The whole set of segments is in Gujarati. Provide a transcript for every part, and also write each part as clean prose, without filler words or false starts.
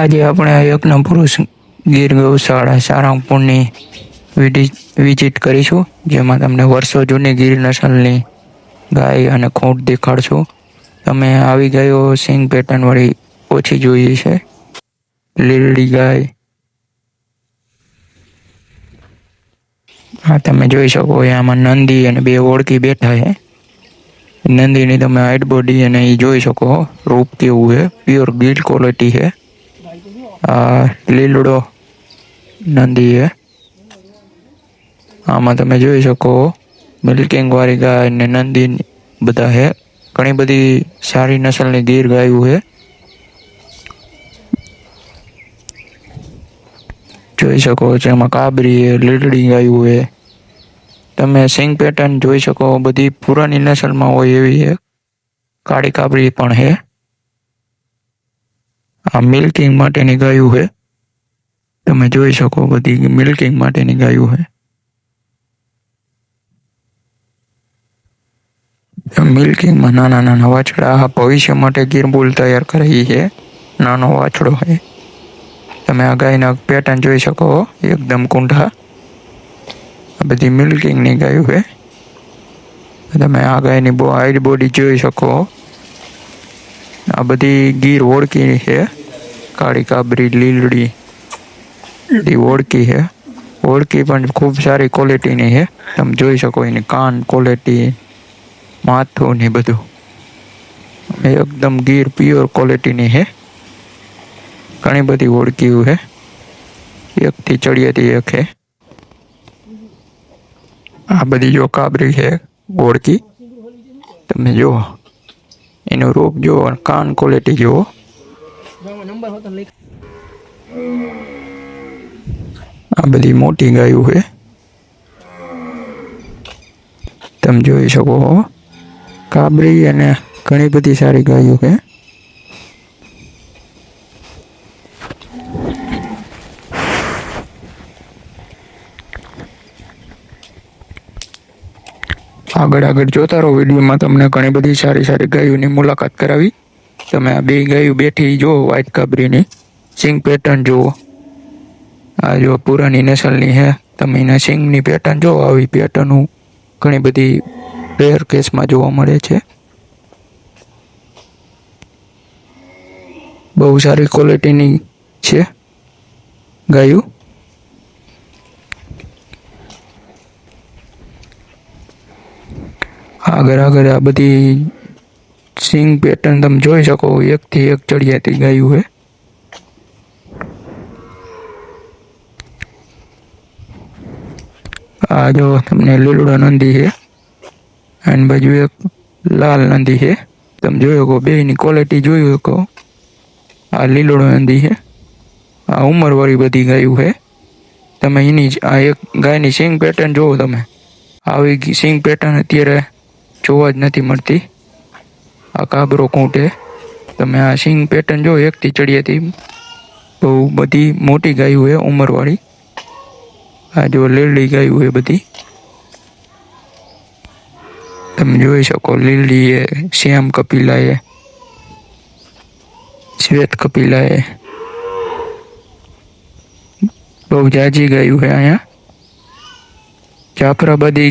આજે આપણે યજ્ઞ પુરુષ ગીર ગૌશાળા સારંગપુરની વિઝિટ કરીશું, જેમાં તમને વર્ષો જૂની ગીર નસલની ગાય અને ખૂંટ દેખાડશું. તમે આવી ગાયો સિંગ પેટર્નવાળી ઓછી જોઈએ છે. લીલડી ગાય હા તમે જોઈ શકો આમાં નંદી અને બે ઓળખી બેઠા છે. નંદીની તમે હાઈટ બોડી અને એ જોઈ શકો, રૂપ કેવું છે, પ્યોર ગીર ક્વોલિટી છે. આ લીલડો નંદી છે. આમાં તમે જોઈ શકો મિલ્કિંગ વાળી ગાય ને નંદી બધા છે. ઘણી બધી સારી નસલની ગીર ગાયું છે. જોઈ શકો છો એમાં કાબરી છે, લીલડી ગાયું છે. તમે સિંગ પેટર્ન જોઈ શકો, બધી પુરાની નસલમાં હોય એવી છે. કાળી કાબરી પણ છે. આ મિલ્કિંગ માટેની ગાયું છે. તમે જોઈ શકો બધી મિલ્કિંગ માટેની ગાયું છે. મિલ્કિંગમાં નાના નાના વાછડા ભવિષ્ય માટે ગીર બુલ તૈયાર કરી છે. નાનો વાછડો છે. તમે આ ગાયના પેટર્ન જોઈ શકો, એકદમ કુંઢા. આ બધી મિલ્કિંગની ગાયું છે. તમે આ ગાયની હાઈટ બોડી જોઈ શકો. આ બધી ગીર ઓળકી છે. કાળી કાબરી, લીલડી ઓળકી છે. ઓળકી પણ ખૂબ સારી ક્વોલિટીની છે. તમે જોઈ શકો એની કાન ક્વોલિટી, માથું ને બધું એકદમ ગીર પ્યોર ક્વોલિટીની છે. ઘણી બધી ઓળકીઓ છે. એકથી ચડિયાતી એક છે. આ બધી જો કાબરી છે ઓળકી. તમે જુઓ એનું રૂપ જુઓ, કાન ક્વોલિટી જુઓ. આ બધી મોટી ગાયો છે. તમે જોઈ શકો કાબરી અને ઘણી બધી સારી ગાયો છે. આગળ જોતા રહો વિડીયોમાં, તમને ઘણી બધી સારી સારી ગાયોની મુલાકાત કરાવી. તમે આ બે ગાયો બેઠી જુઓ, વ્હાઈટ કાબરીની સિંગ પેટર્ન જુઓ. આ જો પુરાની નસલની છે. તમે એના સિંગની પેટર્ન જુઓ. આવી પેટર્ન ઘણી બધી રેર કેસમાં જોવા મળે છે. બહુ સારી ક્વોલિટીની છે ગાયું. આગળ આ બધી સિંગ પેટર્ન તમે જોઈ શકો, એકથી એક ચડિયાતી ગાયું છે. આ જો તમને લીલડો નંદી છે, અને બાજુ એક લાલ નંદી છે. તમે જોઈ શકો, બેની ક્વોલિટી જોઈ શકો. આ લીલડો નંદી છે. આ ઉંમરવાળી બધી ગાયું છે. તમે એની આ એક ગાયની સિંગ પેટર્ન જુઓ. તમે આવી સિંગ પેટર્ન અત્યારે જોવા જ નથી મળતી. આ કાબરો કૂંટે. તમે આ સિંગ પેટર્ન જો, એકથી ચડિયાતી બહુ બધી મોટી ગાયું છે ઉંમરવાળી. આ જો લીલડી ગાયું છે બધી. તમે જોઈ શકો લીલડી એ, શ્યામ કપિલા એ, શ્વેત કપિલા એ, બહુ જાજી ગાયું છે. અહીંયા જાફરાબાદી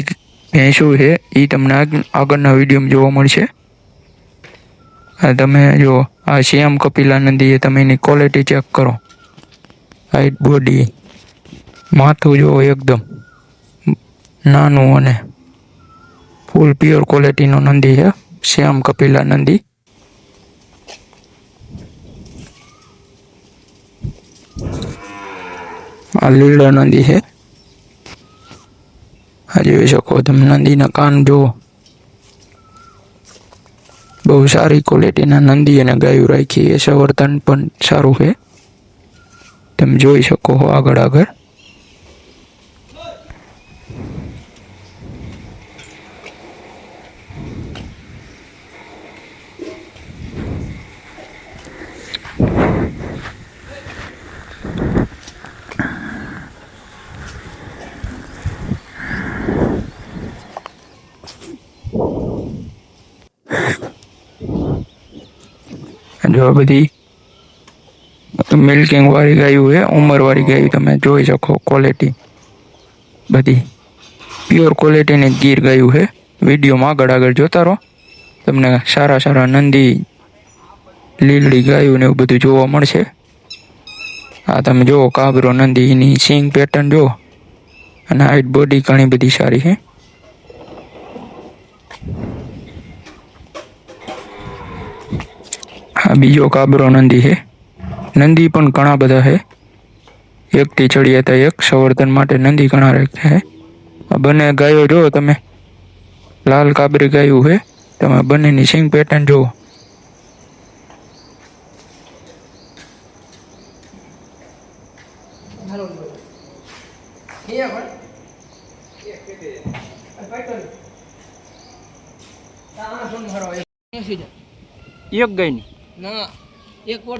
ભેંસું છે, એ તમને આગળના વિડીયોમાં જોવા મળશે. આ તમે જો આ શ્યામ કપિલા નંદી એ, તમે એની ક્વોલિટી ચેક કરો. હાઈટ બોડી, માથું જો એકદમ નાનું અને ફૂલ પ્યોર ક્વોલિટીનો નંદી છે. શ્યામ કપિલા નંદી. આ લીલા નંદી છે. આ જોઈ શકો તમે નંદીના કાન જુઓ. બહુ સારી ક્વોલિટીના નંદી અને ગાયું રાખી છે. સંવર્ધન પણ સારું છે. તમે જોઈ શકો આગળ. જો આ બધી મિલ્કિંગ વાળી ગાયું છે, ઉંમરવાળી ગાયું તમે જોઈ શકો. ક્વોલિટી બધી પ્યોર ક્વોલિટીની ગીર ગાયું છે. વિડીયોમાં આગળ આગળ જોતા રહો, તમને સારા સારા નંદી લીલડી ગાયું ને એવું બધું જોવા મળશે. આ તમે જુઓ કાબરો નંદી, એની સિંગ પેટર્ન જુઓ, અને હાઈટ બોડી ઘણી બધી સારી છે. આ બીજો કાબરો નંદી છે. નંદી પણ ઘણા બધા છે. એકથી ચડિયાતા એક સંવર્ધન માટે નંદી ઘણા રાખ્યા છે. આ બંને ગાયો જુઓ તમે, લાલ કાબરી ગાયું છે. તમે બંનેની સિંગ પેટર્ન જુઓ. એક ગાયની ના એક વર્ષ